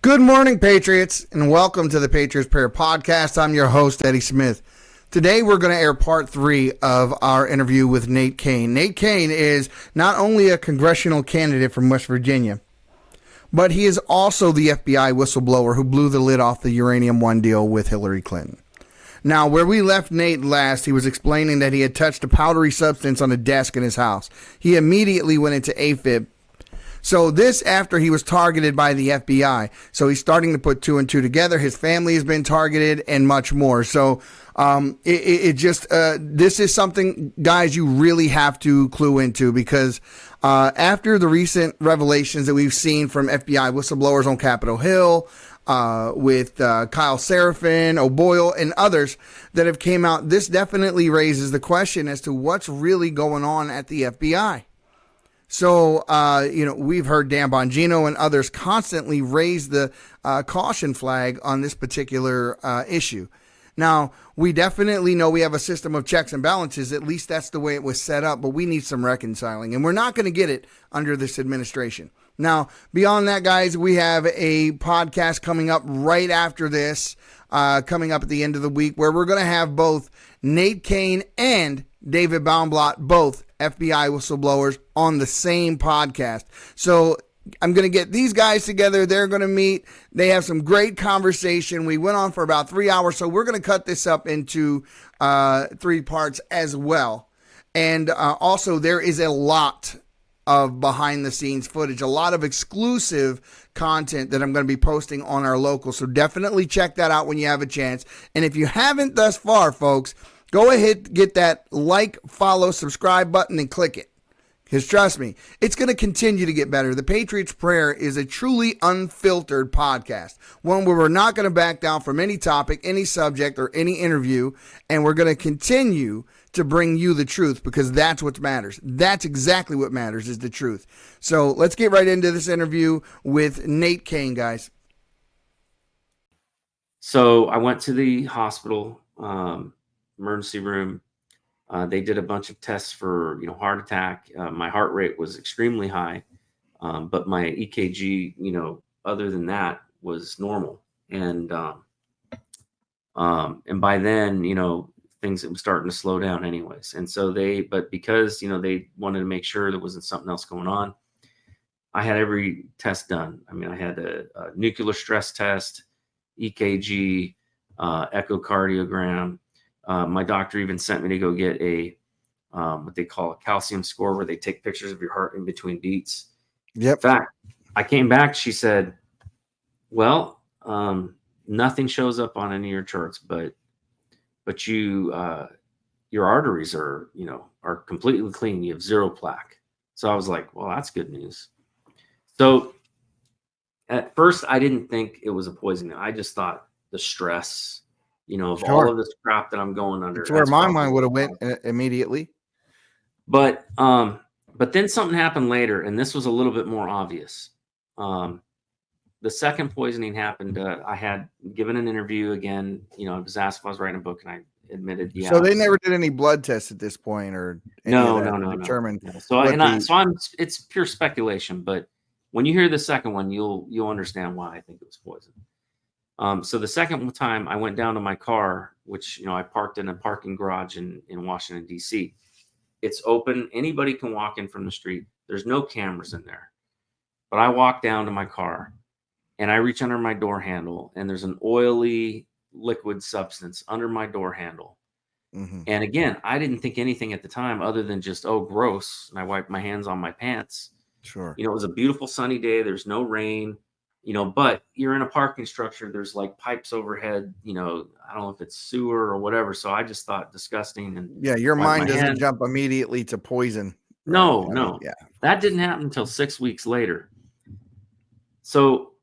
Good morning, Patriots, and welcome to the Patriots Prayer Podcast. I'm your host, Eddie Smith. Today, we're going to air part 3 of our interview with Nate Cain. Nate Cain is not only a congressional candidate from West Virginia, but he is also the FBI whistleblower who blew the lid off the Uranium One deal with Hillary Clinton. Now, where we left Nate last, he was explaining that he had touched a powdery substance on a desk in his house. He immediately went into AFib. So this after he was targeted by the FBI. So he's starting to put 2 and 2 together. His family has been targeted and much more. So this is something, guys, you really have to clue into because after the recent revelations that we've seen from FBI whistleblowers on Capitol Hill, with Kyle Seraphin, O'Boyle, and others that have came out, this definitely raises the question as to what's really going on at the FBI. So, we've heard Dan Bongino and others constantly raise the caution flag on this particular issue. Now, we definitely know we have a system of checks and balances. At least that's the way it was set up, but we need some reconciling, and we're not going to get it under this administration. Now, beyond that, guys, we have a podcast coming up right after this, coming up at the end of the week, where we're going to have both Nate Cain and David Baumblot, both FBI whistleblowers, on the same podcast. So I'm going to get these guys together. They're going to meet. They have some great conversation. We went on for about 3 hours, so we're going to cut this up into 3 parts as well. And also, there is a lot of behind-the-scenes footage, a lot of exclusive content that I'm going to be posting on our local. So definitely check that out when you have a chance. And if you haven't thus far, folks, go ahead, get that like, follow, subscribe button and click it. Because trust me, it's going to continue to get better. The Patriots Prayer is a truly unfiltered podcast, one where we're not going to back down from any topic, any subject, or any interview, and we're going to continue to bring you the truth because that's what matters. That's exactly what matters is the truth. So let's get right into this interview with Nate Cain, guys. So I went to the hospital, emergency room. They did a bunch of tests for, heart attack. My heart rate was extremely high, but my EKG, other than that, was normal. And by then, things were starting to slow down anyways. And so because, they wanted to make sure there wasn't something else going on, I had every test done. I mean, I had a nuclear stress test, EKG, echocardiogram. My doctor even sent me to go get a what they call a calcium score, where they take pictures of your heart in between beats. Yep. In fact, I came back. She said, "Well, nothing shows up on any of your charts, but you your arteries are completely clean. You have 0 plaque." So I was like, "Well, that's good news." So at first, I didn't think it was a poisoning. I just thought the stress, of all of this crap that I'm going under. That's where my mind would have went immediately. But then something happened later, and this was a little bit more obvious. The second poisoning happened. I had given an interview again. I was asked if I was writing a book, and I admitted, yeah. So they never did any blood tests at this point, or no. So it's pure speculation. But when you hear the second one, you'll understand why I think it was poison. So the second time I went down to my car, which, I parked in a parking garage in Washington, D.C. It's open. Anybody can walk in from the street. There's no cameras in there. But I walk down to my car and I reach under my door handle, and there's an oily liquid substance under my door handle. Mm-hmm. And again, I didn't think anything at the time other than just, oh, gross. And I wiped my hands on my pants. Sure. It was a beautiful sunny day. There's no rain. But you're in a parking structure. There's like pipes overhead, I don't know if it's sewer or whatever. So I just thought disgusting. And yeah, your mind doesn't jump immediately to poison. No. Yeah. That didn't happen until 6 weeks later. So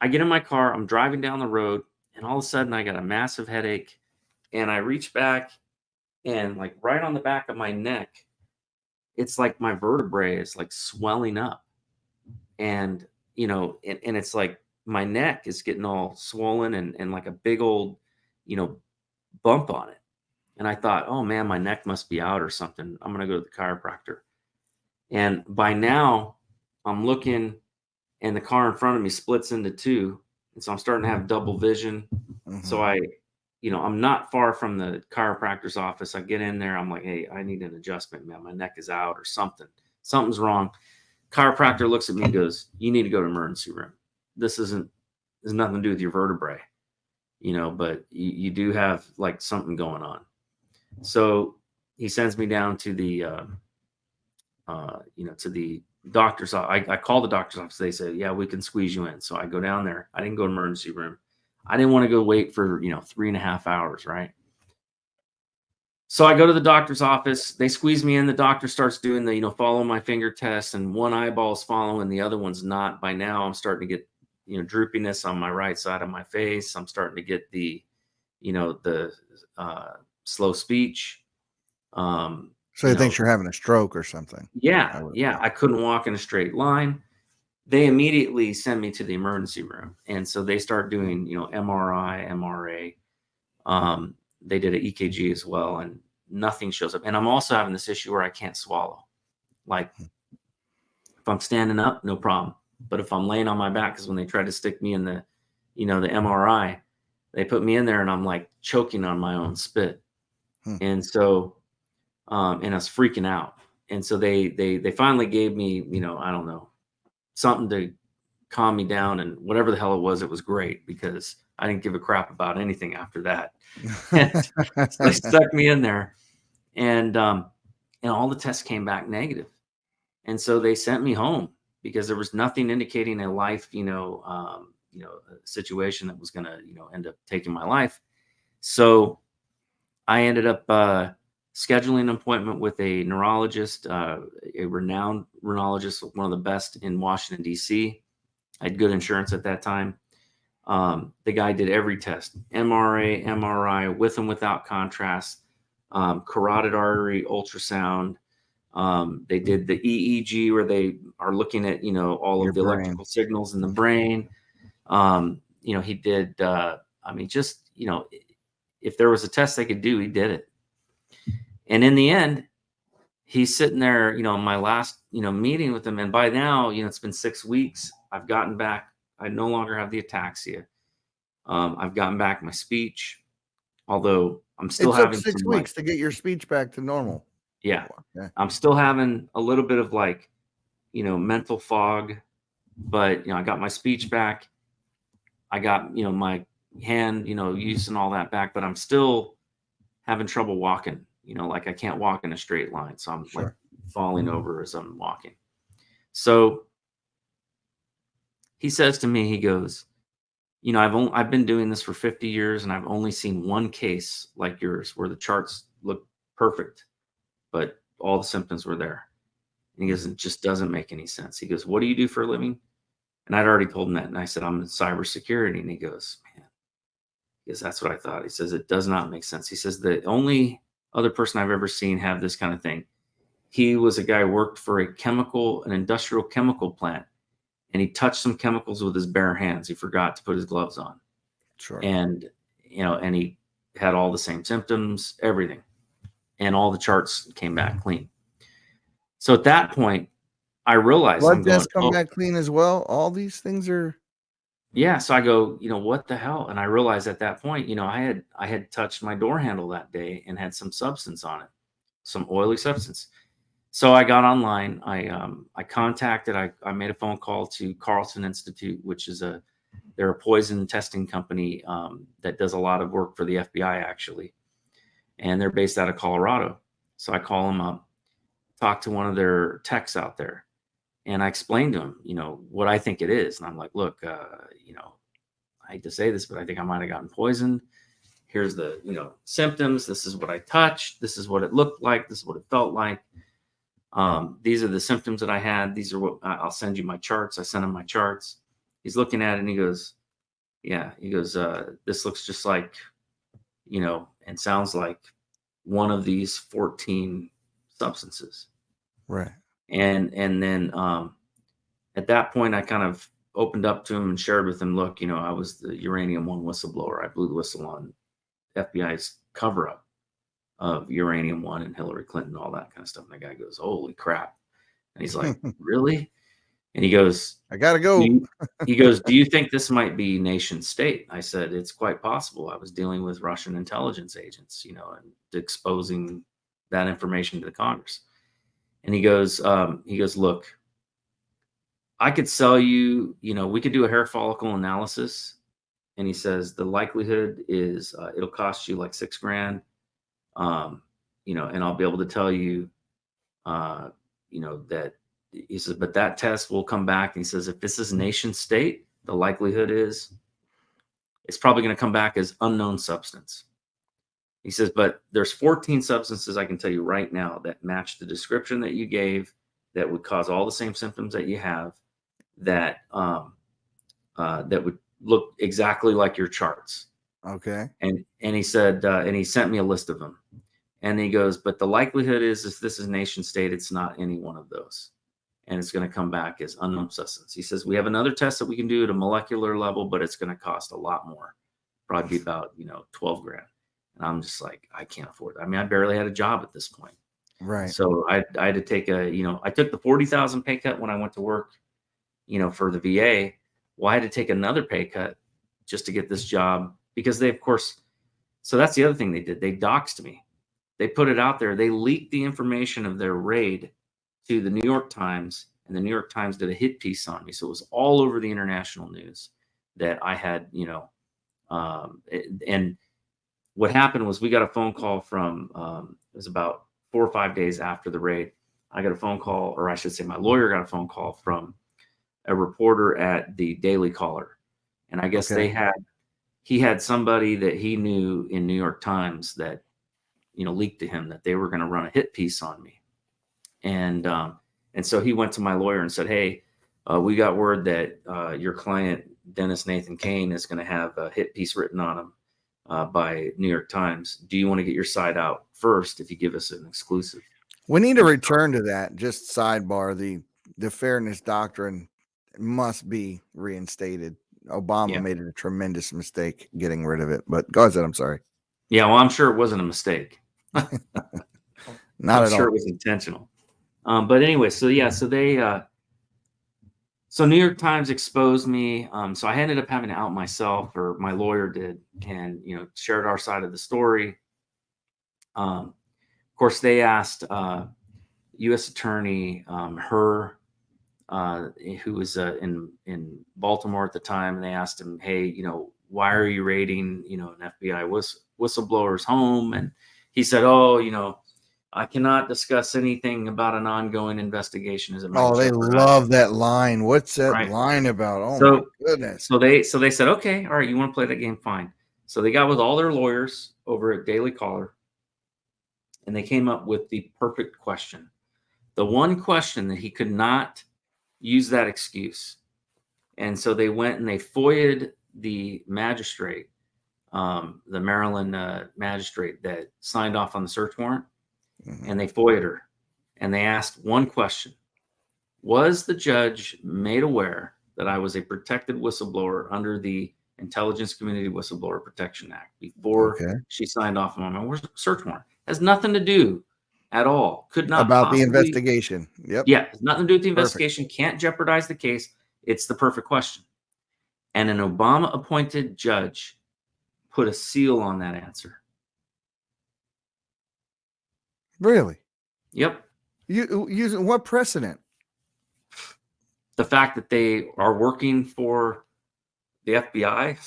I get in my car, I'm driving down the road, and all of a sudden I got a massive headache, and I reach back, and like right on the back of my neck, it's like my vertebrae is like swelling up. And and it's like my neck is getting all swollen and like a big old, bump on it. And I thought, oh man, my neck must be out or something. I'm going to go to the chiropractor. And by now I'm looking, and the car in front of me splits into 2. And so I'm starting to have double vision. So I'm not far from the chiropractor's office. I get in there. I'm like, hey, I need an adjustment, man. My neck is out or something. Something's wrong. Chiropractor looks at me and goes, you need to go to emergency room. There's nothing to do with your vertebrae, but you do have like something going on. So he sends me down to the, to the doctor's office. I call the doctor's office. They say, yeah, we can squeeze you in. So I go down there. I didn't go to emergency room. I didn't want to go wait for, 3.5 hours. Right. So I go to the doctor's office. They squeeze me in. The doctor starts doing the, follow my finger test, and one eyeball's following, the other one's not. By now I'm starting to get, droopiness on my right side of my face. I'm starting to get the, the slow speech. So he thinks you're having a stroke or something. Yeah. I couldn't walk in a straight line. They immediately send me to the emergency room. And so they start doing, MRI, MRA. They did an EKG as well, and nothing shows up. And I'm also having this issue where I can't swallow. Like if I'm standing up, no problem. But if I'm laying on my back, because when they tried to stick me in the, the MRI, they put me in there and I'm like choking on my own spit. And so, and I was freaking out. And so they finally gave me, I don't know, something to calm me down, and whatever the hell it was great, because I didn't give a crap about anything after that. So they stuck me in there, and all the tests came back negative. And so they sent me home because there was nothing indicating a life, a situation that was going to, end up taking my life. So I ended up scheduling an appointment with a neurologist, a renowned neurologist, one of the best in Washington, D.C. I had good insurance at that time. The guy did every test, MRI, with and without contrast, carotid artery ultrasound. They did the EEG, where they are looking at, all of the electrical signals in the brain. He did, if there was a test they could do, he did it. And in the end, he's sitting there, my last, meeting with him. And by now, it's been 6 weeks. I've gotten back. I no longer have the ataxia. I've gotten back my speech, although I'm still having 6 weeks to get your speech back to normal. Yeah. Okay. I'm still having a little bit of mental fog, but, I got my speech back. I got, my hand, use and all that back, but I'm still having trouble walking. I can't walk in a straight line. So I'm like falling over as I'm walking. So he says to me, he goes, I've been doing this for 50 years, and I've only seen one case like yours where the charts look perfect, but all the symptoms were there. And he goes, it just doesn't make any sense. He goes, what do you do for a living? And I'd already told him that. And I said, I'm in cybersecurity. And he goes, man, he goes, that's what I thought. He says, it does not make sense. He says, the only other person I've ever seen have this kind of thing, he was a guy who worked for an industrial chemical plant, and he touched some chemicals with his bare hands. He forgot to put his gloves on. Sure. And, and he had all the same symptoms, everything. And all the charts came back clean. So at that point, I realized blood tests come back clean as well. All these things are. Yeah. So I go, what the hell? And I realized at that point, I had touched my door handle that day and had some substance on it, some oily substance. So I got online. I contacted. I made a phone call to Carlson Institute, which is they're a poison testing company that does a lot of work for the FBI, actually, and they're based out of Colorado. So I call them up, talk to one of their techs out there, and I explained to him, what I think it is. And I'm like, look, I hate to say this, but I think I might have gotten poisoned. Here's the, symptoms. This is what I touched. This is what it looked like. This is what it felt like. These are the symptoms that I had. These are what I'll send you my charts. I sent him my charts. He's looking at it and he goes, yeah, he goes, this looks just like, and sounds like one of these 14 substances. Right. And then, at that point I kind of opened up to him and shared with him, look, I was the Uranium One whistleblower. I blew the whistle on FBI's cover up of Uranium One and Hillary Clinton, all that kind of stuff. And the guy goes, holy crap. And he's like, really? And he goes, I gotta go. He goes, do you think this might be nation state? I said, it's quite possible. I was dealing with Russian intelligence agents, and exposing that information to the Congress. And he goes, look, I could sell you, we could do a hair follicle analysis. And he says, the likelihood is it'll cost you like $6,000, and I'll be able to tell you, that he says, but that test will come back. And he says, if this is nation state, the likelihood is it's probably going to come back as unknown substance. He says, but there's 14 substances I can tell you right now that match the description that you gave, that would cause all the same symptoms that you have, that that would look exactly like your charts. Okay. And he said, and he sent me a list of them. And he goes, but the likelihood is if this is nation state, it's not any one of those. And it's going to come back as unknown substance. He says, we have another test that we can do at a molecular level, but it's going to cost a lot more. Probably be about, $12,000. And I'm just like, I can't afford it. I mean, I barely had a job at this point. Right. So I had to take I took the 40,000 pay cut when I went to work, for the VA. Well, I had to take another pay cut just to get this job, because they, of course, so that's the other thing they did. They doxed me. They put it out there. They leaked the information of their raid to the New York Times, and the New York Times did a hit piece on me. So it was all over the international news that I had, and what happened was we got a phone call from, it was about 4 or 5 days after the raid. I got a phone call, or I should say my lawyer got a phone call from a reporter at the Daily Caller. And I guess he had somebody that he knew in New York Times that, leaked to him that they were going to run a hit piece on me. And so he went to my lawyer and said, hey, we got word that your client, Dennis Nathan Cain, is going to have a hit piece written on him by New York Times. Do you want to get your side out first if you give us an exclusive? We need to return to that. Just sidebar, the fairness doctrine must be reinstated. Obama made a tremendous mistake getting rid of it, but go ahead. I'm sorry. Yeah, well, I'm sure it wasn't a mistake. Not I'm sure it was intentional. But anyway, so they, so New York Times exposed me. So I ended up having to out myself, or my lawyer did, and, shared our side of the story. Of course, they asked U.S. Attorney who was in Baltimore at the time, and they asked him, hey, why are you raiding, an FBI whistleblower's home? And he said, oh, I cannot discuss anything about an ongoing investigation as it might they love that line. What's that line about? Oh, my goodness. So they said, okay, all right, you want to play that game? Fine. So they got with all their lawyers over at Daily Caller, and they came up with the perfect question. The one question that he could not use that excuse. And so they went and they FOIA'd the magistrate, the Maryland magistrate that signed off on the search warrant. Mm-hmm. And they FOIA'd her, and they asked one question. Was the judge made aware that I was a protected whistleblower under the Intelligence Community Whistleblower Protection Act before she signed off on my search warrant? Has nothing to do at all. Could not about the investigation. Yep. Yeah, has nothing to do with the investigation. Can't jeopardize the case. It's the perfect question. And an Obama appointed judge put a seal on that answer. Really? Yep. You using what precedent? The fact that they are working for the FBI.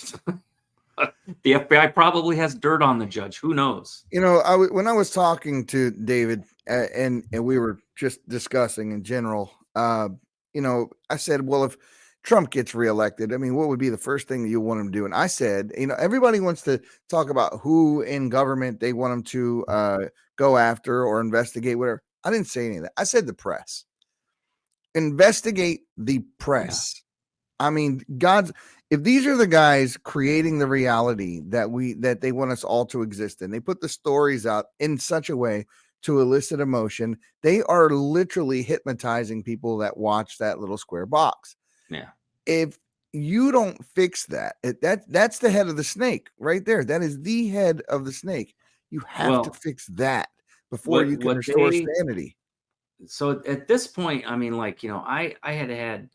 The FBI probably has dirt on the judge. Who knows? When I was talking to David and we were just discussing in general, I said, well, if Trump gets reelected, I mean, what would be the first thing that you want him to do? And I said, everybody wants to talk about who in government they want him to go after or investigate, whatever. I didn't say any of that. I said the press. Investigate the press. Yeah. I mean, if these are the guys creating the reality that they want us all to exist in, they put the stories out in such a way to elicit emotion. They are literally hypnotizing people that watch that little square box. Yeah. If you don't fix that's the head of the snake right there. That is the head of the snake. You have to fix that before you can restore sanity. so at this point, I mean, like, I had,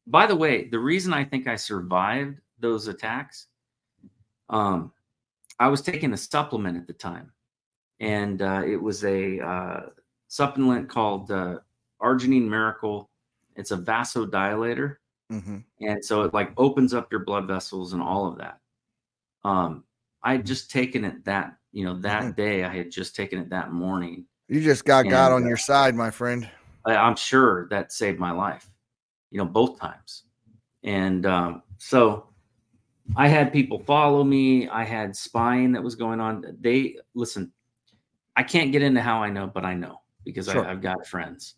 by the way, the reason I think I survived those attacks, I was taking a supplement at the time, and it was a supplement called Arginine Miracle. It's a vasodilator. Mm-hmm. And so it like opens up your blood vessels and all of that. I had just taken it that day. I had just taken it that morning. You just got God on your side, my friend. I'm sure that saved my life, both times. And so I had people follow me. I had spying that was going on. Listen, I can't get into how I know, but I know because Sure. I've got friends.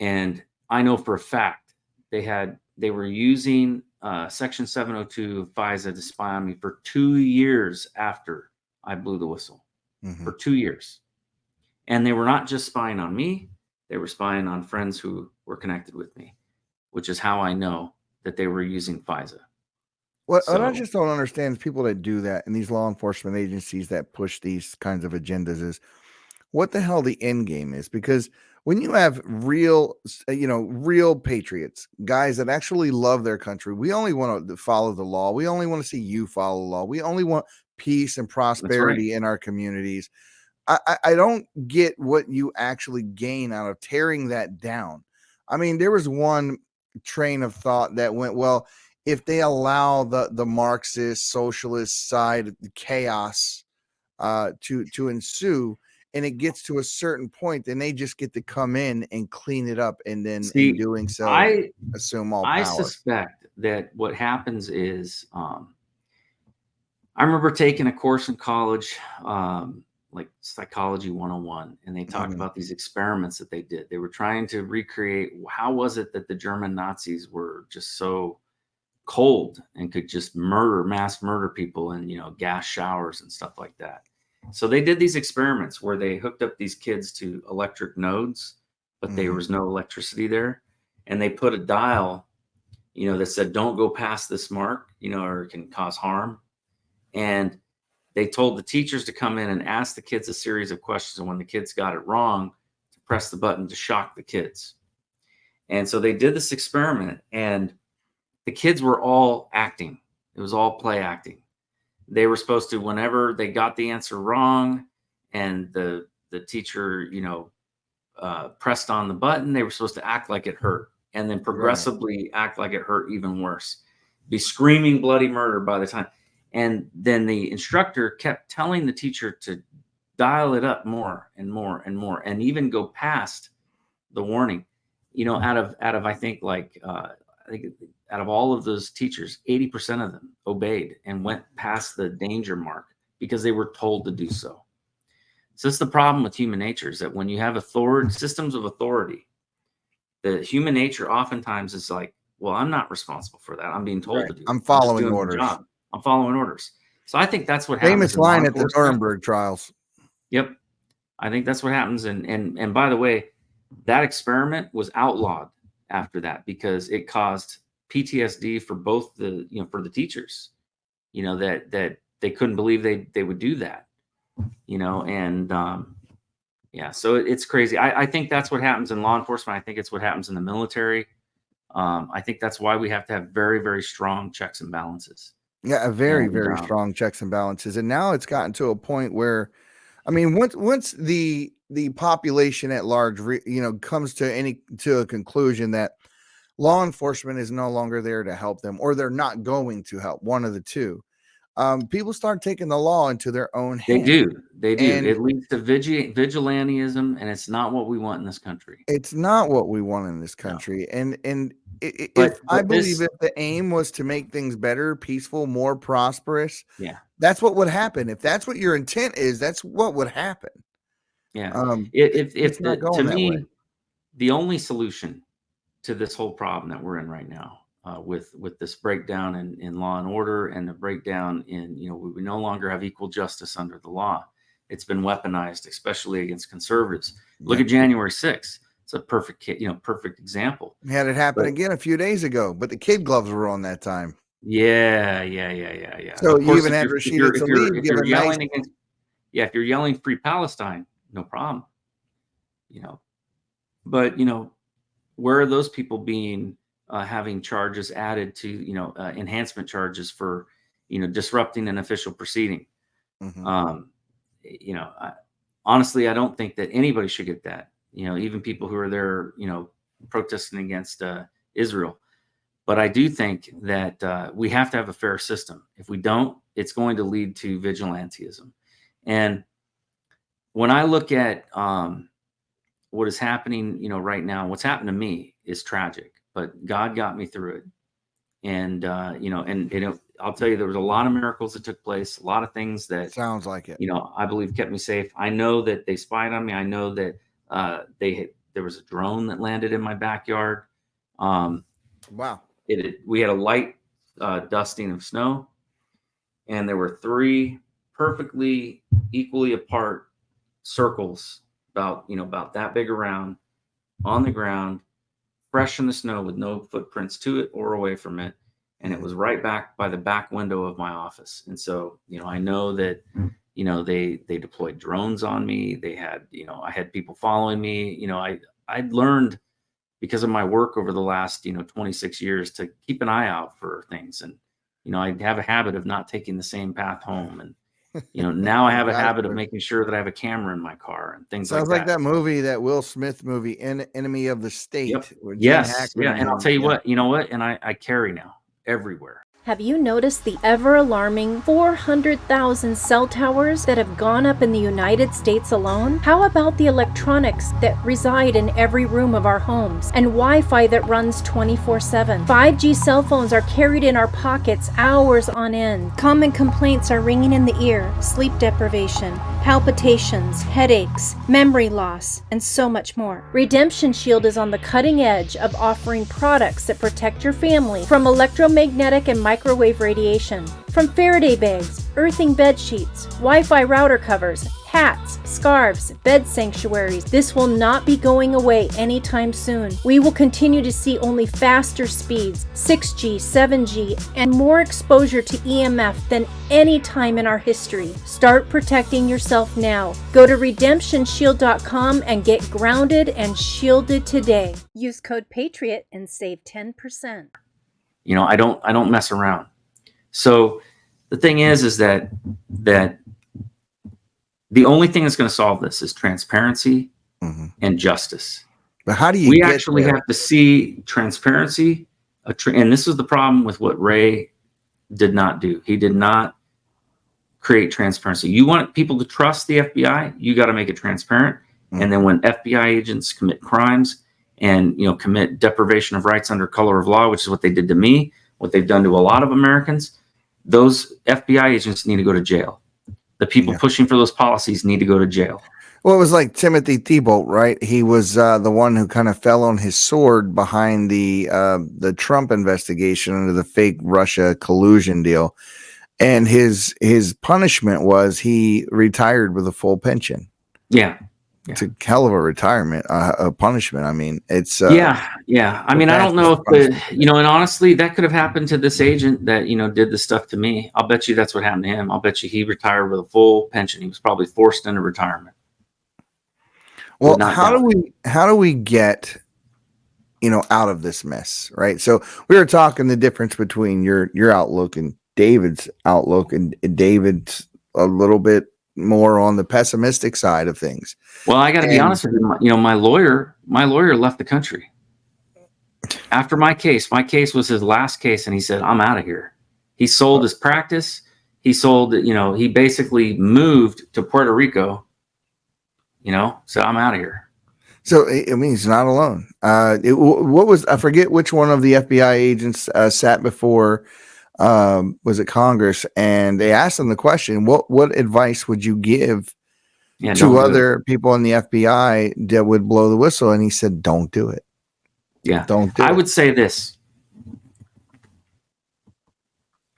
And I know for a fact they were using Section 702 of FISA to spy on me for 2 years after I blew the whistle. Mm-hmm. For 2 years. And they were not just spying on me, they were spying on friends who were connected with me, which is how I know that they were using FISA. What I just don't understand is people that do that and these law enforcement agencies that push these kinds of agendas is what the hell the end game is. Because when you have real patriots, guys that actually love their country, we only want to follow the law. We only want to see you follow the law. We only want peace and prosperity in our communities. I don't get what you actually gain out of tearing that down. I mean, there was one train of thought that went, well, if they allow the Marxist socialist side of the chaos to ensue, and it gets to a certain point, then they just get to come in and clean it up, and then in doing so, assume all power. I suspect that what happens is, I remember taking a course in college, like Psychology 101, and they talked about these experiments that they did. They were trying to recreate how was it that the German Nazis were just so cold and could just mass murder people in gas showers and stuff like that. So they did these experiments where they hooked up these kids to electric nodes, but there was no electricity there, and they put a dial that said don't go past this mark, or it can cause harm. And they told the teachers to come in and ask the kids a series of questions, and when the kids got it wrong, to press the button to shock the kids. And so they did this experiment, and the kids were all acting. It was all play acting. They were supposed to, whenever they got the answer wrong and the teacher, pressed on the button, they were supposed to act like it hurt, and then progressively act like it hurt even worse. Be screaming bloody murder by the time. And then the instructor kept telling the teacher to dial it up more and more and more, and even go past the warning. Out of I think out of all of those teachers, 80% of them obeyed and went past the danger mark because they were told to do so. So that's the problem with human nature, is that when you have systems of authority, the human nature oftentimes is like, well, I'm not responsible for that. I'm being told to do it. I'm following orders. I'm following orders. So I think that's what happens. Famous line at the Nuremberg trials. Yep. I think that's what happens. And by the way, that experiment was outlawed after that because it caused PTSD for both for the teachers, that they couldn't believe they would do that, so it's crazy. I think that's what happens in law enforcement. I think it's what happens in the military. I think that's why we have to have very, very strong checks and balances. Yeah, very strong checks and balances. And now it's gotten to a point where, I mean, once the population at large, comes to a conclusion that law enforcement is no longer there to help them, or they're not going to help, one of the two, people start taking the law into their own hands. They do. And it leads to vigilantism, and it's not what we want in this country. It's not what we want in this country. No. And I believe if the aim was to make things better, peaceful, more prosperous, that's what would happen. If that's what your intent is, that's what would happen. Yeah. To me, the only solution to this whole problem that we're in right now, with this breakdown in law and order, and the breakdown in, we no longer have equal justice under the law. It's been weaponized, especially against conservatives. Look at January 6th. It's a perfect example. We had it happen again a few days ago, but the kid gloves were on that time. Yeah. So you even had Rashida Tlaib give a nice. If you're yelling free Palestine, no problem. But where are those people being having charges added to enhancement charges for disrupting an official proceeding? Mm-hmm. Honestly, I don't think that anybody should get that. Even people who are there, protesting against Israel. But I do think that we have to have a fair system. If we don't, it's going to lead to vigilantism. And when I look at what is happening, right now, what's happened to me is tragic. But God got me through it. And I'll tell you, there was a lot of miracles that took place, a lot of things that sounds like it. I believe kept me safe. I know that they spied on me. I know that there was a drone that landed in my backyard. Wow. We had a light dusting of snow, and there were 3 perfectly equally apart circles about that big around on the ground, fresh in the snow with no footprints to it or away from it. And it was right back by the back window of my office. And so, I know that, they deployed drones on me. They had, I had people following me. I'd learned because of my work over the last, 26 years to keep an eye out for things. And, I have a habit of not taking the same path home. And, now I have a habit of making sure that I have a camera in my car and things like that. Sounds like that movie, that Will Smith movie, Enemy of the State. Yep. Yes. Yeah. And I'll tell you what, and I carry now everywhere. Have you noticed the ever-alarming 400,000 cell towers that have gone up in the United States alone? How about the electronics that reside in every room of our homes and Wi-Fi that runs 24/7? 5G cell phones are carried in our pockets hours on end. Common complaints are ringing in the ear: sleep deprivation, palpitations, headaches, memory loss, and so much more. Redemption Shield is on the cutting edge of offering products that protect your family from electromagnetic and microwave radiation. From Faraday bags, earthing bed sheets, Wi-Fi router covers, hats, scarves, bed sanctuaries. This will not be going away anytime soon. We will continue to see only faster speeds, 6G, 7G, and more exposure to EMF than any time in our history. Start protecting yourself now. Go to redemptionshield.com and get grounded and shielded today. Use code Patriot and save 10%. I don't mess around. So the thing is that the only thing that's going to solve this is transparency and justice. But how do you? We actually have to see transparency, and this is the problem with what Ray did not do. He did not create transparency. You want people to trust the FBI, you got to make it transparent. And then when FBI agents commit crimes and commit deprivation of rights under color of law, which is what they did to me, what they've done to a lot of Americans, those FBI agents need to go to jail. The people pushing for those policies need to go to jail. Well, it was like Timothy Thibault, right? He was the one who kind of fell on his sword behind the Trump investigation under the fake Russia collusion deal. And his punishment was he retired with a full pension. Yeah. It's a hell of a retirement, a punishment. I mean, it's yeah. I mean, I don't know if and honestly, that could have happened to this agent that did the stuff to me. I'll bet you that's what happened to him. I'll bet you he retired with a full pension. He was probably forced into retirement. Well, how do we get out of this mess, right? So we were talking the difference between your outlook and David's outlook, and David's a little bit more on the pessimistic side of things. Well, I got to be honest with you. My lawyer left the country after my case. My case was his last case, and he said, "I'm out of here." He sold his practice. He sold, he basically moved to Puerto Rico. So I'm out of here. So I mean, he's not alone. I forget which one of the FBI agents sat before. Was it Congress? And they asked him the question, what advice would you give to other people in the FBI that would blow the whistle? And he said, don't do it. Yeah. I would say this.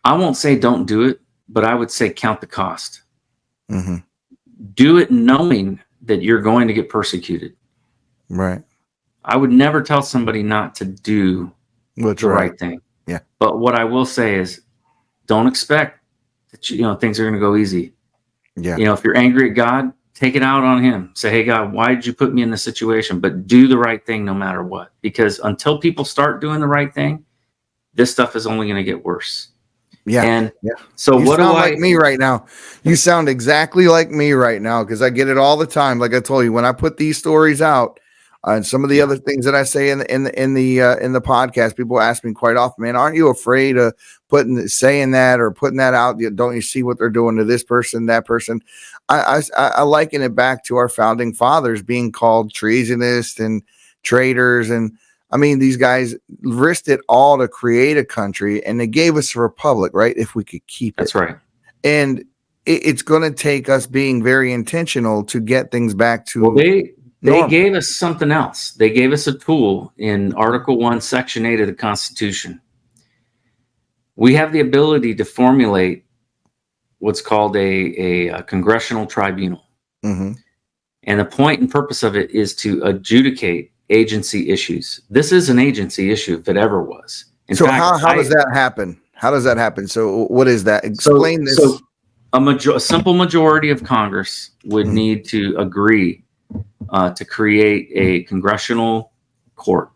I won't say don't do it, but I would say count the cost. Mm-hmm. Do it knowing that you're going to get persecuted. Right. I would never tell somebody not to do the right thing. Yeah. But what I will say is, don't expect that things are going to go easy. Yeah. If you're angry at God, take it out on him. Say, hey, God, why did you put me in this situation? But do the right thing no matter what. Because until people start doing the right thing, this stuff is only going to get worse. Yeah. And yeah. So you what sound do like me right now? You sound exactly like me right now, because I get it all the time. Like I told you, when I put these stories out, and some of the other things that I say in the podcast, people ask me quite often, man, aren't you afraid of saying that or putting that out? Don't you see what they're doing to this person, that person? I liken it back to our founding fathers being called treasonous and traitors. And I mean, these guys risked it all to create a country, and they gave us a republic, right? If we could keep it. That's right. And it's going to take us being very intentional to get things back to. Well, they gave us something else. They gave us a tool in Article 1, Section 8 of the Constitution. We have the ability to formulate what's called a congressional tribunal. Mm-hmm. And the point and purpose of it is to adjudicate agency issues. This is an agency issue if it ever was. In fact, how does that happen? How does that happen? So what is that? Explain this. So a simple majority of Congress would need to agree to create a congressional court.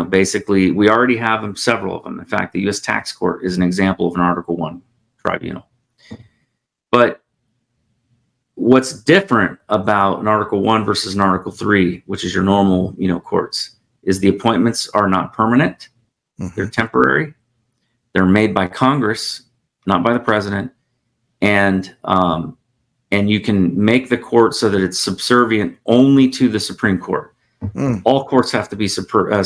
Basically, we already have them, several of them. In fact, the U.S. Tax Court is an example of an Article 1 tribunal. But what's different about an Article 1 versus an Article 3, which is your normal, courts, is the appointments are not permanent. Mm-hmm. They're temporary. They're made by Congress, not by the president. And you can make the court so that it's subservient only to the Supreme Court. All courts have to be subordinate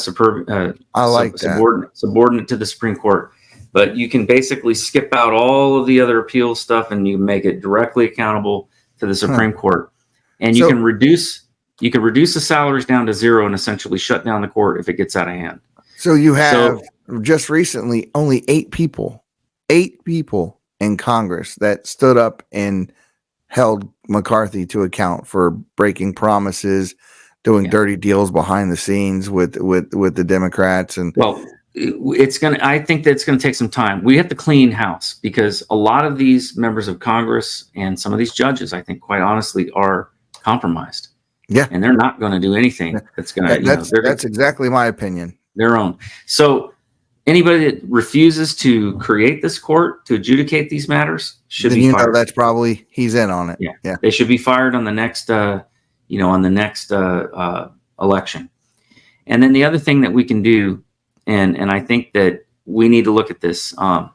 to the Supreme Court. But you can basically skip out all of the other appeal stuff, and you make it directly accountable to the Supreme Court. And you can reduce the salaries down to zero and essentially shut down the court if it gets out of hand. So you have just recently only 8 people in Congress that stood up and held McCarthy to account for breaking promises, doing dirty deals behind the scenes with the Democrats. And I think that's going to take some time. We have to clean house, because a lot of these members of Congress and some of these judges, I think, quite honestly, are compromised. Yeah. And they're not going to do anything that's going to, that's exactly my opinion. Their own. So anybody that refuses to create this court to adjudicate these matters should be fired. That's probably he's in on it. Yeah. They should be fired on the next, election. And then the other thing that we can do, and I think that we need to look at this. I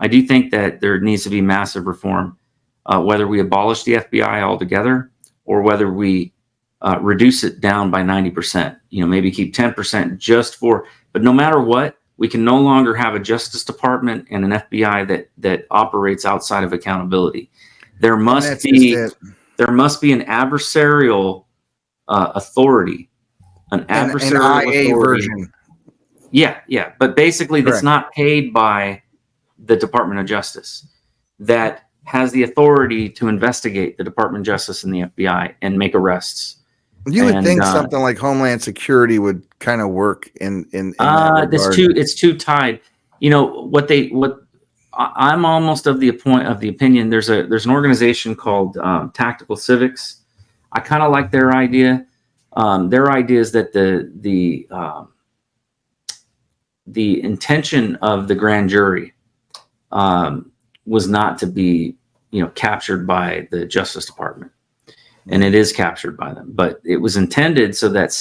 do think that there needs to be massive reform, whether we abolish the FBI altogether or whether we reduce it down by 90%. Maybe keep 10% but no matter what, we can no longer have a Justice Department and an FBI that operates outside of accountability. There must be an adversarial authority, an adversarial an IA authority. Version. Yeah. But basically, that's not paid by the Department of Justice, that has the authority to investigate the Department of Justice and the FBI and make arrests. You would think something like Homeland Security would kind of work in that regard. It's too tied. I'm almost of the opinion. There's an organization called Tactical Civics. I kind of like their idea. Their idea is that the intention of the grand jury was not to be captured by the Justice Department. And it is captured by them, but it was intended so that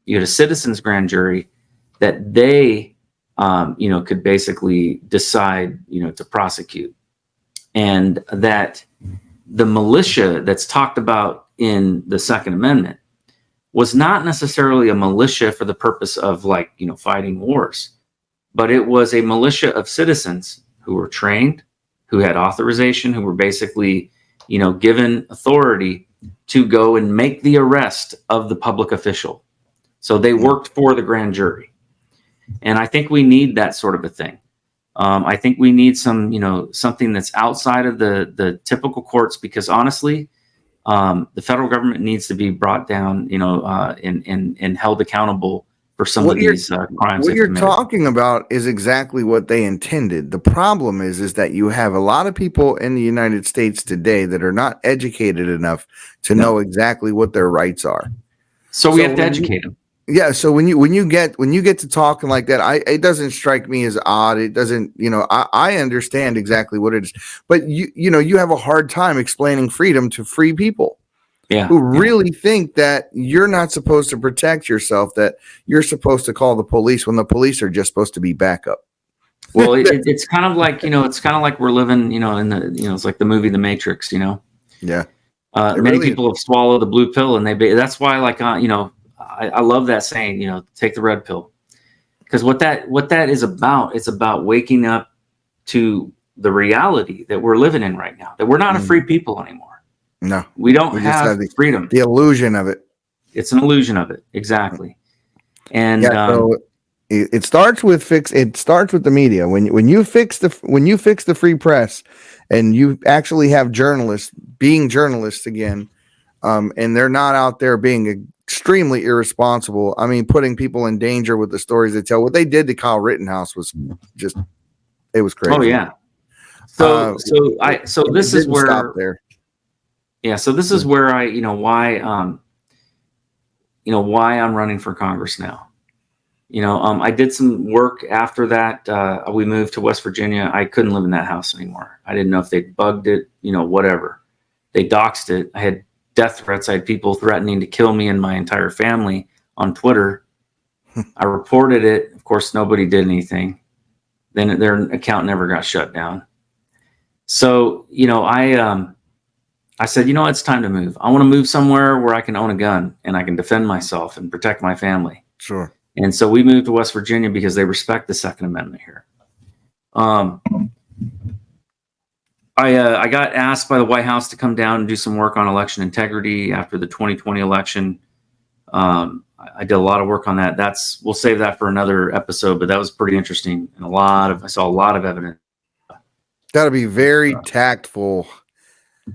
you had a citizens grand jury, that they, could basically decide, to prosecute, and that the militia that's talked about in the Second Amendment was not necessarily a militia for the purpose of fighting wars, but it was a militia of citizens who were trained, who had authorization, who were basically given authority to go and make the arrest of the public official. So they worked for the grand jury. And I think we need that sort of a thing. I think we need something that's outside of the typical courts, because honestly, the federal government needs to be brought down, and held accountable for some of these crimes. What you're talking about is exactly what they intended. The problem is that you have a lot of people in the United States today that are not educated enough to know exactly what their rights are. So we have to educate them. Yeah. So when you get to talking like that, it doesn't strike me as odd. It doesn't, I understand exactly what it is, but you have a hard time explaining freedom to free people. Yeah, who really think that you're not supposed to protect yourself, that you're supposed to call the police when the police are just supposed to be backup. Well, it's kind of like, it's kind of like we're living, in the, it's like the movie The Matrix, Yeah. Many people have swallowed the blue pill, and that's why, like, I love that saying, take the red pill, because what that is about, it's about waking up to the reality that we're living in right now, that we're not a free people anymore. No, we don't have freedom. The illusion of it. It's an illusion of it. Exactly. And so it starts with the media. When you fix the free press, and you actually have journalists being journalists again, and they're not out there being extremely irresponsible. I mean, putting people in danger with the stories they tell. What they did to Kyle Rittenhouse was just, it was crazy. Oh yeah. So this is where stop there. Yeah, so this is where why I'm running for Congress now. I did some work after that. We moved to West Virginia. I couldn't live in that house anymore. I didn't know if they bugged it, whatever. They doxed it. I had death threats. I had people threatening to kill me and my entire family on Twitter. I reported it. Of course, nobody did anything. Then their account never got shut down. So, I said, it's time to move. I want to move somewhere where I can own a gun and I can defend myself and protect my family. Sure. And so we moved to West Virginia because they respect the Second Amendment here. I got asked by the White House to come down and do some work on election integrity after the 2020 election. I did a lot of work on that. We'll save that for another episode, but that was pretty interesting. And I saw a lot of evidence. Got to be very tactful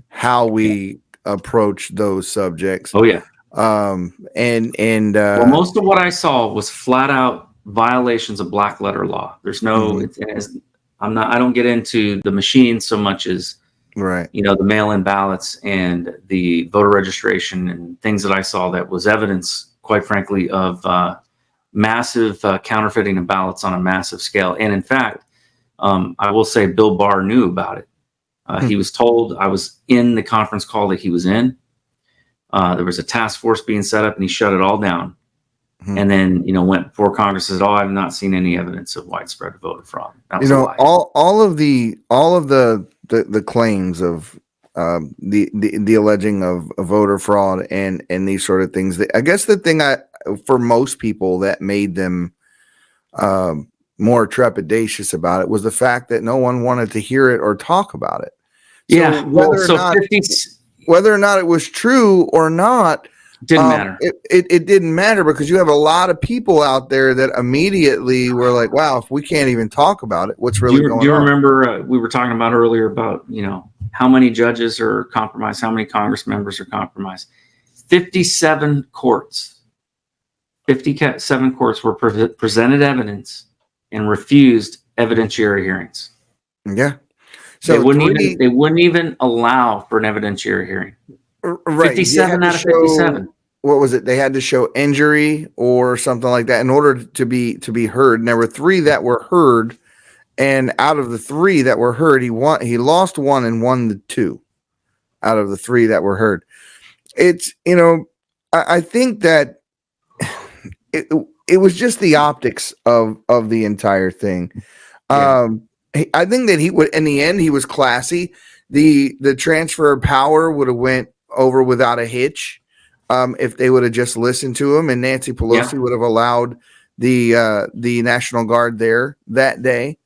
how we approach those subjects. Oh yeah. Well, most of what I saw was flat out violations of black letter law. There's no, I don't get into the machine so much as, right. The mail-in ballots and the voter registration and things that I saw that was evidence, quite frankly, of massive counterfeiting of ballots on a massive scale. And in fact, I will say Bill Barr knew about it. He was told, I was in the conference call that he was in. There was a task force being set up and he shut it all down. And then, went before Congress and said, I have not seen any evidence of widespread voter fraud. All of the claims of the alleging of voter fraud and these sort of things. I guess the thing for most people that made them more trepidatious about it was the fact that no one wanted to hear it or talk about it. So whether or not it was true or not didn't matter. It didn't matter because you have a lot of people out there that immediately were like, wow, if we can't even talk about it, what's really going on? Do you remember we were talking about earlier about, how many judges are compromised, how many Congress members are compromised? 57 courts were presented evidence and refused evidentiary hearings. Yeah. So they wouldn't even allow for an evidentiary hearing. Right. 57 out of 57. What was it? They had to show injury or something like that in order to be heard. And there were 3 that were heard, and out of the 3 that were heard, he lost 1 and won the 2 out of the 3 that were heard. It's I think that it was just the optics of the entire thing. Yeah. I think that he would, in the end, he was classy. The transfer of power would have went over without a hitch if they would have just listened to him, and Nancy Pelosi would have allowed the National Guard there that day.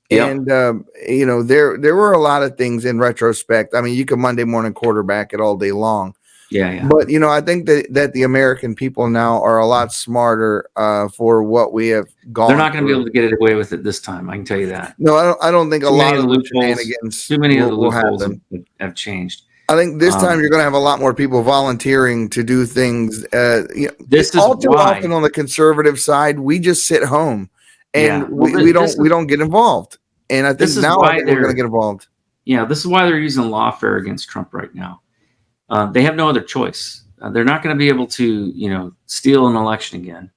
Yeah. And there were a lot of things in retrospect. I mean, you could Monday morning quarterback it all day long. Yeah. But I think that the American people now are a lot smarter for what we have gone. They're not going to be able to get away with it this time. I can tell you that. No, I don't think a lot of the shenanigans. Too many of the loopholes have changed. I think this time you're going to have a lot more people volunteering to do things. This is all too why, often on the conservative side, we just sit home and yeah, well, we don't get involved. And I think now we're going to get involved. Yeah, this is why they're using lawfare against Trump right now. They have no other choice. They're not going to be able to, steal an election again.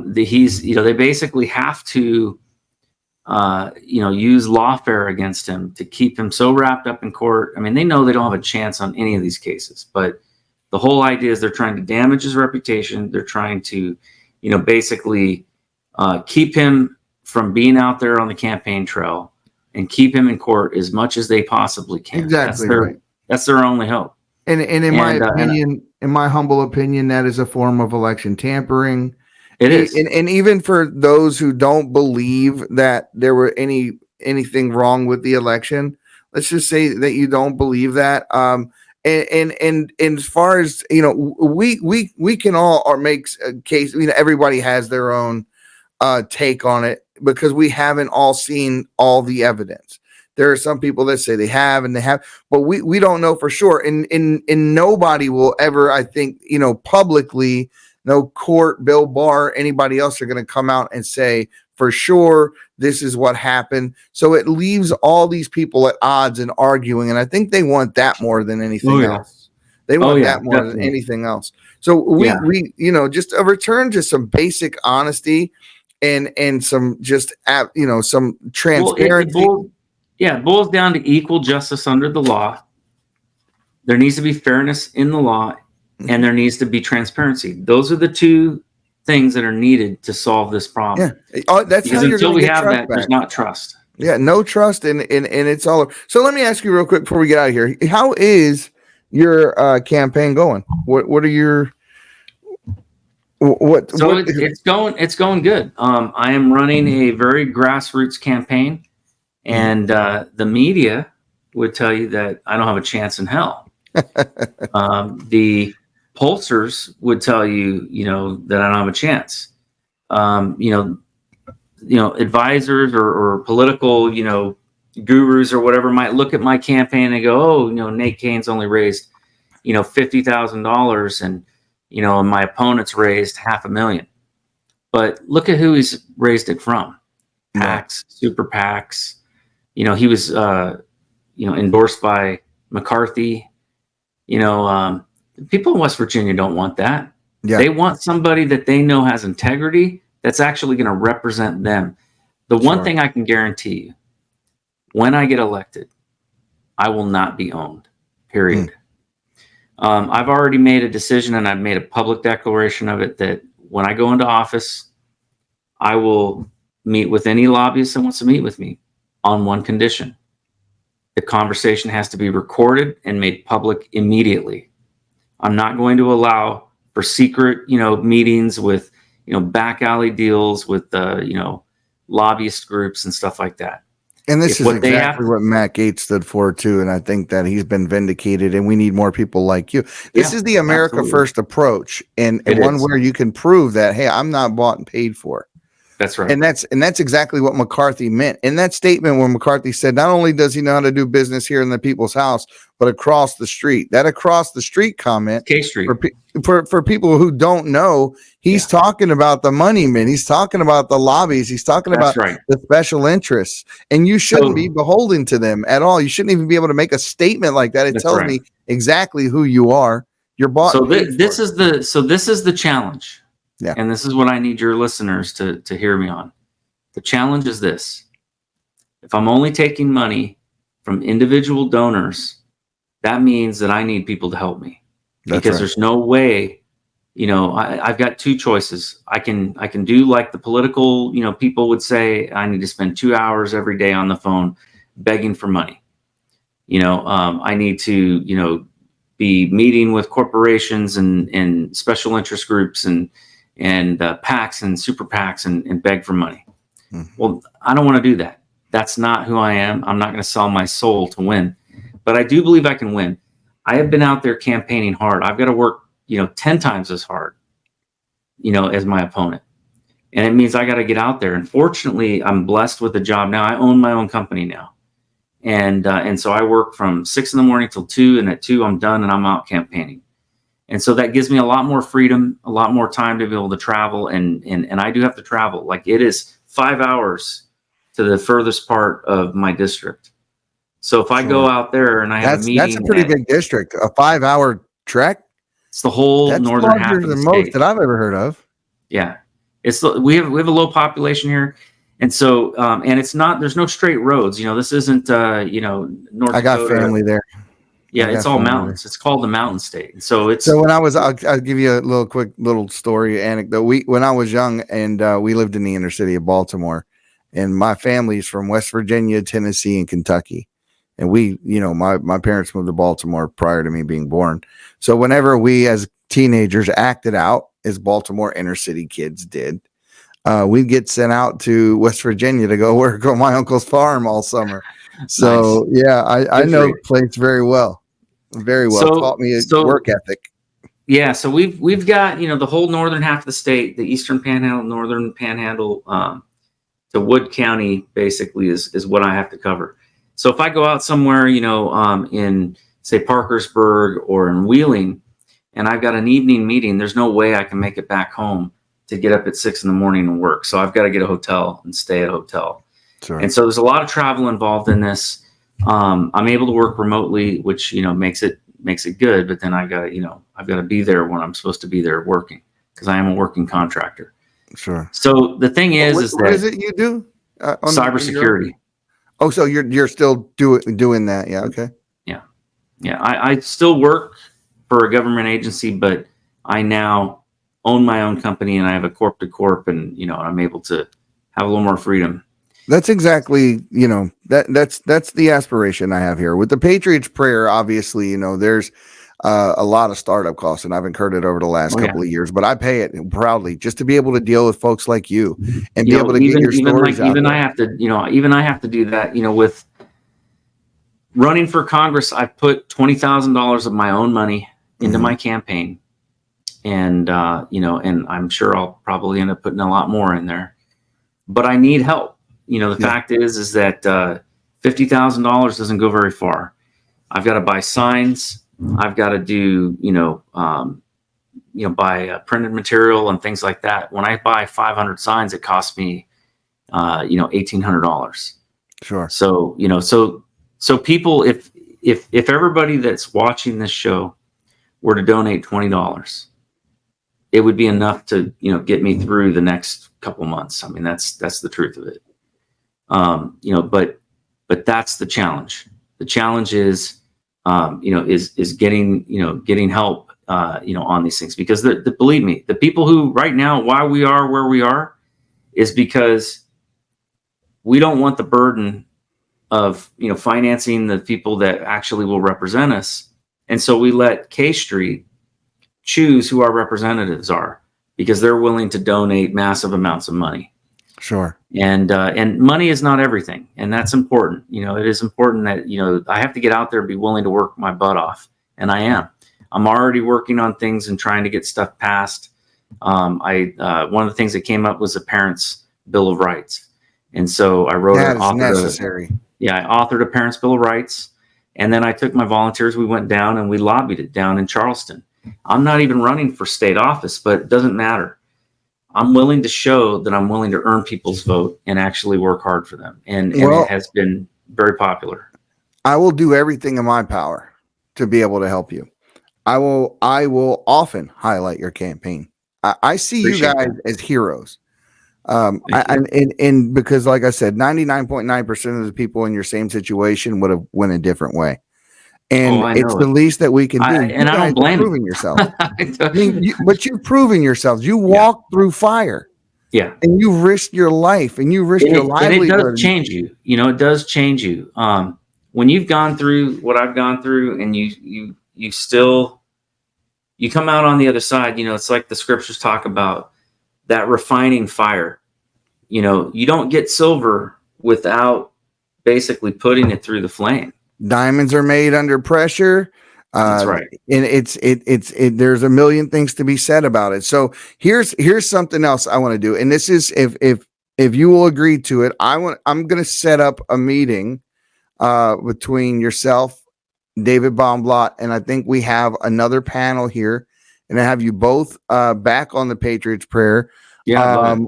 They basically have to, use lawfare against him to keep him so wrapped up in court. I mean, they know they don't have a chance on any of these cases, but the whole idea is they're trying to damage his reputation. They're trying to, basically keep him from being out there on the campaign trail and keep him in court as much as they possibly can. Exactly. That's their only hope. And in my opinion, in my humble opinion, that is a form of election tampering. It is. And even for those who don't believe that there were anything wrong with the election, let's just say that you don't believe that. And as far as, we can all make a case, everybody has their own take on it because we haven't all seen all the evidence. There are some people that say they have, but we don't know for sure. And nobody will ever, I think, publicly, no court, Bill Barr, anybody else are going to come out and say for sure this is what happened. So it leaves all these people at odds and arguing. And I think they want that more than anything else. They want that more than anything else. So we just a return to some basic honesty and some just some transparency. It boils down to equal justice under the law. There needs to be fairness in the law, and there needs to be transparency. Those are the two things that are needed to solve this problem. Yeah, that's because until we have that, there's not trust. Yeah, no trust, and it's all over. So let me ask you real quick before we get out of here. How is your campaign going? What are your it's going good. I am running a very grassroots campaign. And the media would tell you that I don't have a chance in hell. The pollsters would tell you, that I don't have a chance. Advisors or political, gurus or whatever might look at my campaign and go, oh, Nate Cain's only raised, $50,000 and, and my opponent's raised $500,000. But look at who he's raised it from. PACs, super PACs. He was, endorsed by McCarthy. People in West Virginia don't want that. Yeah. They want somebody that they know has integrity that's actually going to represent them. The one thing I can guarantee you, when I get elected, I will not be owned, period. I've already made a decision and I've made a public declaration of it that when I go into office, I will meet with any lobbyist that wants to meet with me. On one condition: the conversation has to be recorded and made public immediately. I'm not going to allow for secret, meetings with, back alley deals with, lobbyist groups and stuff like that. And this is exactly what Matt Gaetz stood for too. And I think that he's been vindicated and we need more people like you. This is the America First approach and one where you can prove that, hey, I'm not bought and paid for. That's right. And that's exactly what McCarthy meant. In that statement where McCarthy said, not only does he know how to do business here in the people's house, but across the street. That across the street comment K Street. For people who don't know, he's talking about the money men. He's talking about the lobbies. He's talking about the special interests. And you shouldn't be beholden to them at all. You shouldn't even be able to make a statement like that. It tells me exactly who you are. You're bought. So this is the challenge. Yeah. And this is what I need your listeners to hear me on. The challenge is this: if I'm only taking money from individual donors, that means that I need people to help me. Because there's no way, I've got two choices. I can do like the political, people would say, I need to spend 2 hours every day on the phone begging for money. I need to, be meeting with corporations and special interest groups and PACs and super PACs and beg for money. Well, I don't want to do that. That's not who I am. I'm not going to sell my soul to win, but I do believe I can win. I have been out there campaigning hard. I've got to work, 10 times as hard, as my opponent. And it means I got to get out there. And fortunately, I'm blessed with a job now. I own my own company now. And so I work from 6 a.m. till 2, and at 2 I'm done and I'm out campaigning. And so that gives me a lot more freedom, a lot more time to be able to travel. And I do have to travel. Like, it is 5 hours to the furthest part of my district. So if I go out there and I have a meeting, that's a pretty big district, a 5-hour trek. It's the whole northern half of the state. Most that I've ever heard of. Yeah, we have a low population here, and so and it's not, there's no straight roads. This isn't North I got Dakota. Family there. Yeah, it's all mountains. It's called the Mountain State. So when I'll give you a quick story anecdote. When I was young and we lived in the inner city of Baltimore, and my family's from West Virginia, Tennessee, and Kentucky. And my parents moved to Baltimore prior to me being born. So whenever we as teenagers acted out, as Baltimore inner city kids did, we'd get sent out to West Virginia to go work on my uncle's farm all summer. So nice. Yeah, I know the place very well. Very well. Taught me a work ethic. Yeah, so we've got the whole northern half of the state, the eastern panhandle, northern panhandle, to Wood County basically is what I have to cover. So if I go out somewhere, in say Parkersburg or in Wheeling, and I've got an evening meeting, there's no way I can make it back home to get up at 6 a.m. and work. So I've got to get a hotel and stay at a hotel. Sure. And so there's a lot of travel involved in this. I'm able to work remotely, which makes it good. But then I've got to be there when I'm supposed to be there working, because I am a working contractor. Sure. So the thing is, what is it you do? Cybersecurity. Oh, so you're still doing that? Yeah. Okay. Yeah. I still work for a government agency, but I now own my own company, and I have a corp to corp, and I'm able to have a little more freedom. That's exactly, that's the aspiration I have here with the Patriots Prayer. Obviously, there's a lot of startup costs, and I've incurred it over the last couple of years, but I pay it proudly just to be able to deal with folks like you and be able to get your stories out. I have to do that, with running for Congress. I put $20,000 of my own money into my campaign, and, and I'm sure I'll probably end up putting a lot more in there, but I need help. The fact is that $50,000 doesn't go very far. I've got to buy signs. I've got to do, buy printed material and things like that. When I buy 500 signs, it costs me, $1,800. Sure. So, so people, if everybody that's watching this show were to donate $20, it would be enough to, get me through the next couple months. I mean, that's the truth of it. But that's the challenge. The challenge is, is getting help, on these things, because believe me, the people who right now, why we are where we are is because we don't want the burden of, financing the people that actually will represent us. And so we let K Street choose who our representatives are, because they're willing to donate massive amounts of money. Sure. And money is not everything. And that's important. It is important that, I have to get out there and be willing to work my butt off. And I am. I'm already working on things and trying to get stuff passed. One of the things that came up was a Parents' Bill of Rights. And so I wrote that is necessary. I authored a Parents' Bill of Rights. And then I took my volunteers, we went down and we lobbied it down in Charleston. I'm not even running for state office, but it doesn't matter. I'm willing to show that I'm willing to earn people's vote and actually work hard for them. And it has been very popular. I will do everything in my power to be able to help you. I will often highlight your campaign. I see you guys as heroes. And because like I said, 99.9% of the people in your same situation would have went a different way. And it's the least that we can do. And I don't blame you. Yourself. But you've proven yourselves. You walked through fire. Yeah. And you risked your life and you risked your livelihood. And it does change you. It does change you. When you've gone through what I've gone through, and you come out on the other side, it's like the scriptures talk about that refining fire. You don't get silver without basically putting it through the flame. Diamonds are made under pressure. That's right. And there's a million things to be said about it. So here's something else I want to do. And this is, if you will agree to it, I'm going to set up a meeting between yourself, David Baumblot, and I think we have another panel here, and I have you both back on the Patriots Prayer. Yeah,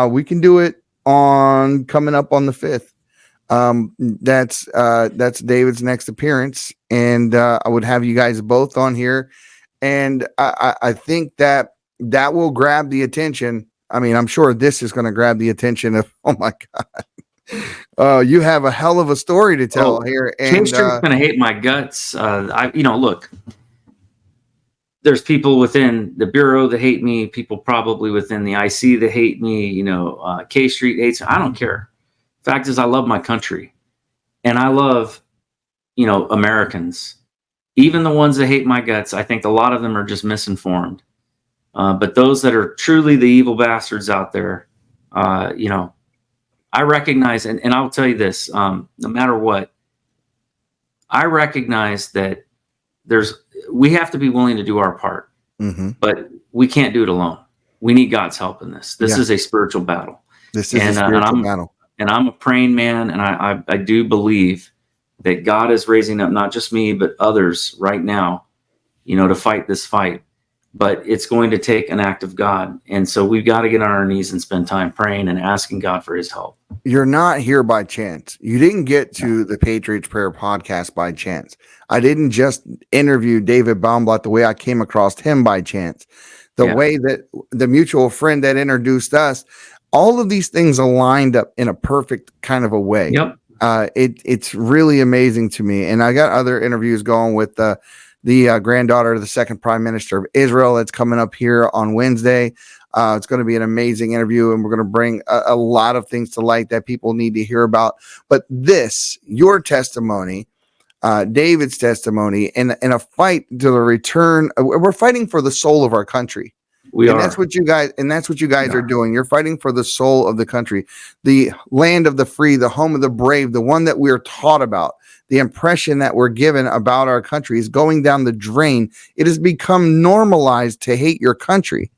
we can do it on coming up on the 5th. That's David's next appearance, and I would have you guys both on here, and I think that will grab the attention. I mean, I'm sure this is going to grab the attention of, oh my God, you have a hell of a story to tell here. And Street's going to hate my guts. Look, there's people within the Bureau that hate me, people probably within the IC that hate me, K Street hates me. I don't care. Fact is, I love my country, and I love, Americans, even the ones that hate my guts. I think a lot of them are just misinformed. But those that are truly the evil bastards out there, I recognize, and I'll tell you this, no matter what, I recognize that we have to be willing to do our part, but we can't do it alone. We need God's help in this. This is a spiritual battle. This is a spiritual battle. And I'm a praying man, and I do believe that God is raising up not just me, but others right now, to fight this fight. But it's going to take an act of God. And so we've got to get on our knees and spend time praying and asking God for his help. You're not here by chance. You didn't get to the Patriots Prayer Podcast by chance. I didn't just interview David Baumblot the way I came across him by chance. The way that the mutual friend that introduced us, all of these things aligned up in a perfect kind of a way. Yep. It's really amazing to me. And I got other interviews going with the granddaughter of the second prime minister of Israel that's coming up here on Wednesday. It's going to be an amazing interview, and we're going to bring a lot of things to light that people need to hear about. But your testimony, David's testimony, in a fight to the return, we're fighting for the soul of our country. That's what you guys are doing. You're fighting for the soul of the country, the land of the free, the home of the brave, the one that we're taught about. The impression that we're given about our country is going down the drain. It has become normalized to hate your country.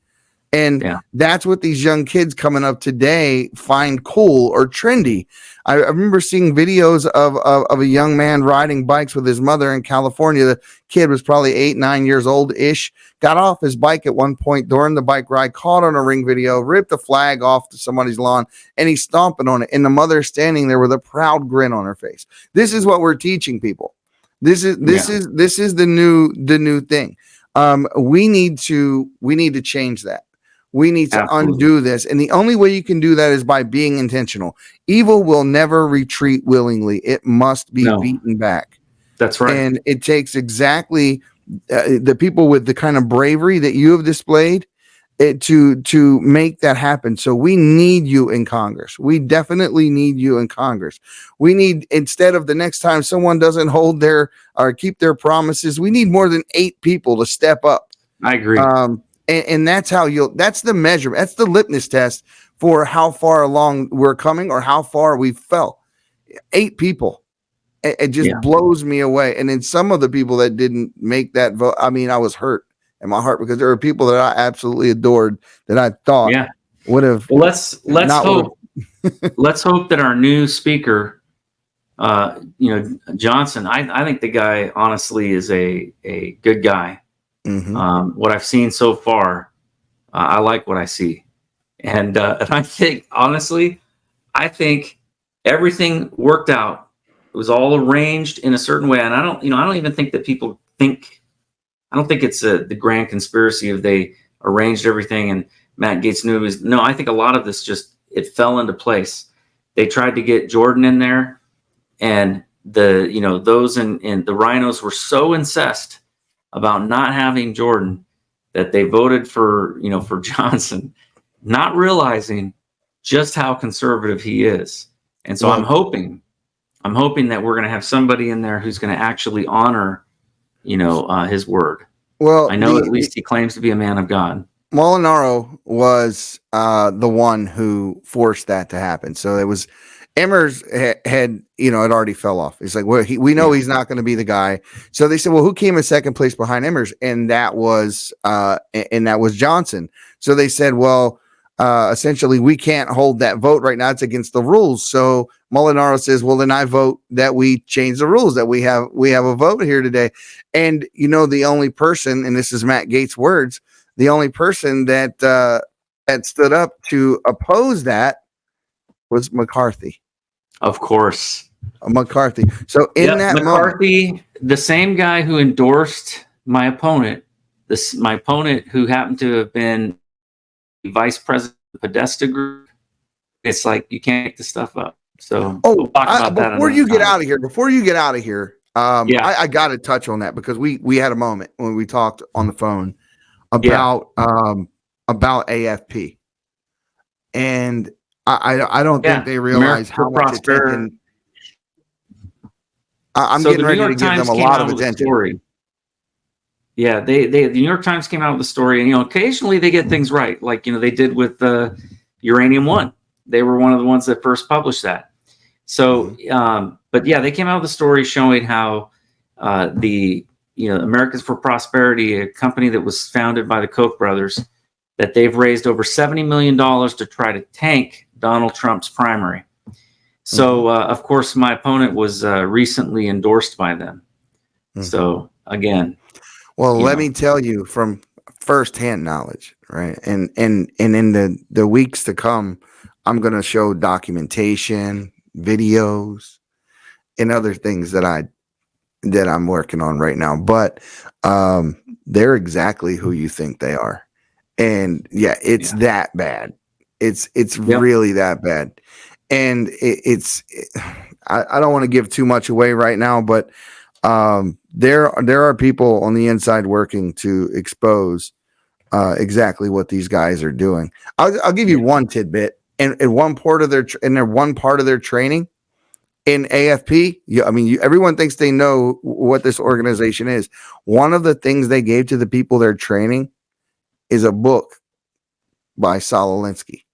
And that's what these young kids coming up today find cool or trendy. I remember seeing videos of a young man riding bikes with his mother in California. The kid was probably 8-9 years old-ish, got off his bike at one point during the bike ride, caught on a ring video, ripped the flag off to somebody's lawn, and he's stomping on it. And the mother standing there with a proud grin on her face. This is what we're teaching people. This is the new thing. We need to change that. We need to undo this. And the only way you can do that is by being intentional. Evil will never retreat willingly. It must be beaten back. That's right. And it takes exactly the people with the kind of bravery that you have displayed to make that happen. So we need you in Congress. We definitely need you in Congress. We need, instead of the next time someone doesn't hold their or keep their promises, we need more than 8 people to step up. I agree. And that's how that's the measure. That's the litmus test for how far along we're coming or how far we fell. 8 people. It just blows me away. And then some of the people that didn't make that vote, I mean, I was hurt in my heart because there are people that I absolutely adored that I thought would have. Well, let's hope. Let's hope that our new speaker, Johnson, I think the guy honestly is a good guy. What I've seen so far, I like what I see, and I think honestly, everything worked out. It was all arranged in a certain way, and I don't even think that people think. I don't think it's the grand conspiracy of they arranged everything and Matt Gaetz knew it was. No, I think a lot of this it fell into place. They tried to get Jordan in there, and those in the rhinos were so incensed about not having Jordan that they voted for Johnson, not realizing just how conservative he is. And so I'm hoping that we're going to have somebody in there who's going to actually honor, his word. Well, I know at least he claims to be a man of God. Molinaro was the one who forced that to happen. So it was Emmers had it already fell off. It's like, well, we know he's not going to be the guy. So they said, well, who came in second place behind Emmers? And that was Johnson. So they said, well, essentially we can't hold that vote right now. It's against the rules. So Molinaro says, well, then I vote that we change the rules, that we have a vote here today. And, you know, the only person, and this is Matt Gaetz' words, the only person that stood up to oppose that was McCarthy. Of course. McCarthy. So in that McCarthy, moment, the same guy who endorsed my opponent, my opponent who happened to have been vice president of the Podesta group, it's like you can't make this stuff up. So we'll talk about that before you get out of here, I got to touch on that because we had a moment when we talked on the phone about AFP, and I don't think they realize how much attention. I'm getting ready to give them a lot of attention. Yeah, the New York Times came out with the story, and you know, occasionally they get things right, like you know they did with the Uranium One. They were one of the ones that first published that. So, but yeah, they came out with a story showing how the Americans for Prosperity, a company that was founded by the Koch brothers, that they've raised over $70 million to try to tank Donald Trump's primary. So, of course, my opponent was recently endorsed by them. So, again. Well, let me tell you from firsthand knowledge, right? And in the weeks to come, I'm going to show documentation, videos, and other things that I'm working on right now. But they're exactly who you think they are. And it's that bad. It's really that bad. And I don't want to give too much away right now, but there are people on the inside working to expose exactly what these guys are doing. I'll give you one tidbit. And one part of their training in AFP, everyone thinks they know what this organization is. One of the things they gave to the people they're training is a book by Saul Alinsky.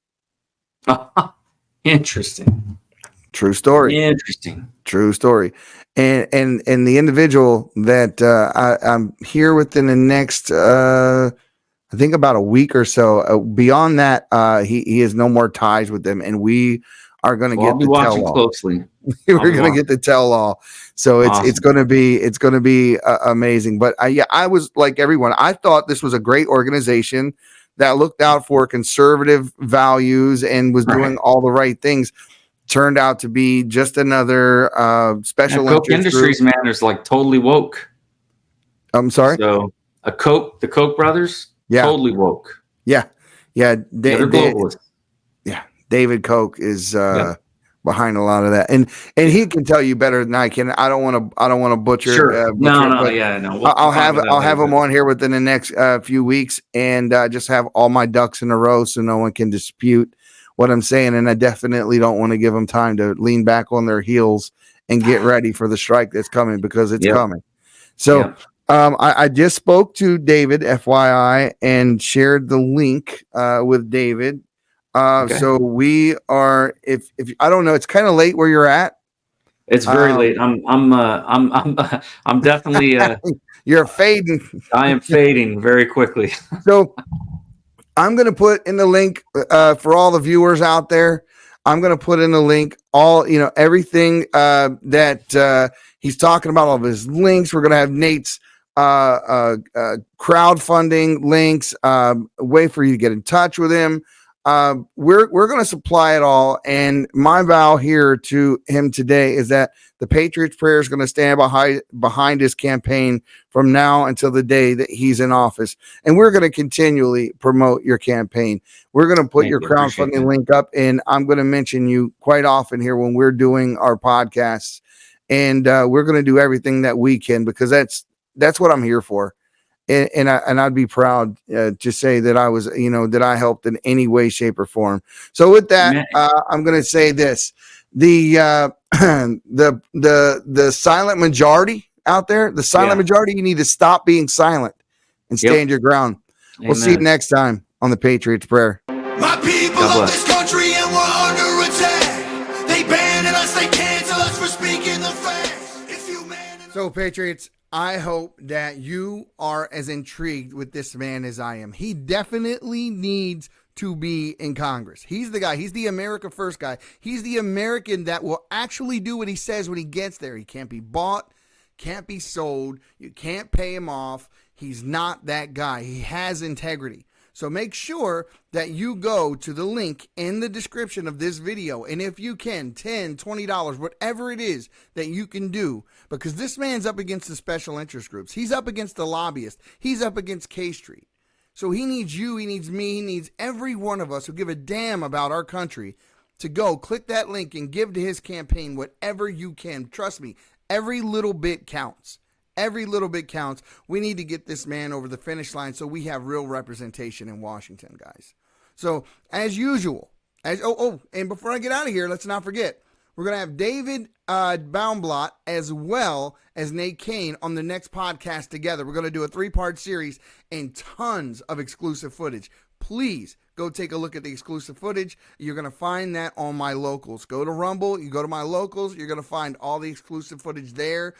Interesting. True story. Interesting. True story. And the individual that I'm here within the next I think about a week or so. Beyond that, he has no more ties with them, and we are going to get the tell-all. Closely. We're going to get the tell-all. So it's going to be amazing. But I was like everyone. I thought this was a great organization that looked out for conservative values and was doing all the right things. Turned out to be just another special Koch Industries group. Man is like totally woke. I'm sorry. So the Koch brothers. Yeah. Totally woke. Yeah. They're globalists. David Koch is behind a lot of that. And he can tell you better than I can. I don't want to butcher. Sure. No. I'll have him on here within the next few weeks and just have all my ducks in a row so no one can dispute what I'm saying. And I definitely don't want to give them time to lean back on their heels and get ready for the strike that's coming because it's coming. So I just spoke to David, FYI, and shared the link with David. So we are, if I don't know, it's kind of late where you're at. It's very late. I'm definitely. You're fading. I am fading very quickly. So I'm going to put in the link for all the viewers out there. I'm going to put in the link, everything that he's talking about, all of his links. We're going to have Nate's crowdfunding links, a way for you to get in touch with him. We're going to supply it all. And my vow here to him today is that the Patriots Prayer is going to stand behind his campaign from now until the day that he's in office. And we're going to continually promote your campaign. We're going to put your crowdfunding link up, and I'm going to mention you quite often here when we're doing our podcasts. And we're going to do everything that we can because that's what I'm here for. And I'd be proud to say that I was, that I helped in any way, shape, or form. So with that, I'm going to say this: the silent majority out there, the silent majority, you need to stop being silent and stand your ground. Amen. We'll see you next time on the Patriots Prayer. My people of this country and we're under attack. They ban us, they cancel us for speaking the facts. So Patriots, I hope that you are as intrigued with this man as I am. He definitely needs to be in Congress. He's the guy. He's the America First guy. He's the American that will actually do what he says when he gets there. He can't be bought, can't be sold. You can't pay him off. He's not that guy. He has integrity. So make sure that you go to the link in the description of this video. And if you can, $10, $20, whatever it is that you can do, because this man's up against the special interest groups. He's up against the lobbyists. He's up against K Street. So he needs you, he needs me, he needs every one of us who give a damn about our country to go click that link and give to his campaign whatever you can. Trust me, every little bit counts. Every little bit counts. We need to get this man over the finish line so we have real representation in Washington, guys. So, as usual, and before I get out of here, let's not forget, we're going to have David Baumblatt as well as Nate Cain on the next podcast together. We're going to do a 3-part series and tons of exclusive footage. Please go take a look at the exclusive footage. You're going to find that on my locals. Go to Rumble. You go to my locals. You're going to find all the exclusive footage there.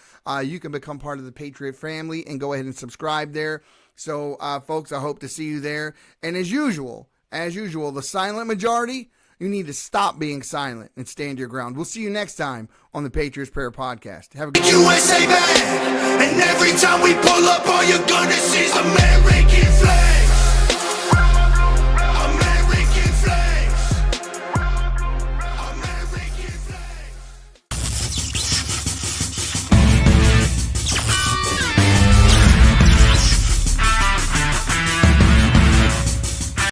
You can become part of the Patriot family and go ahead and subscribe there. So, folks, I hope to see you there. And as usual, the silent majority, you need to stop being silent and stand your ground. We'll see you next time on the Patriots Prayer Podcast. Have a good day. USA band, and every time we pull up, all you're gonna see is America.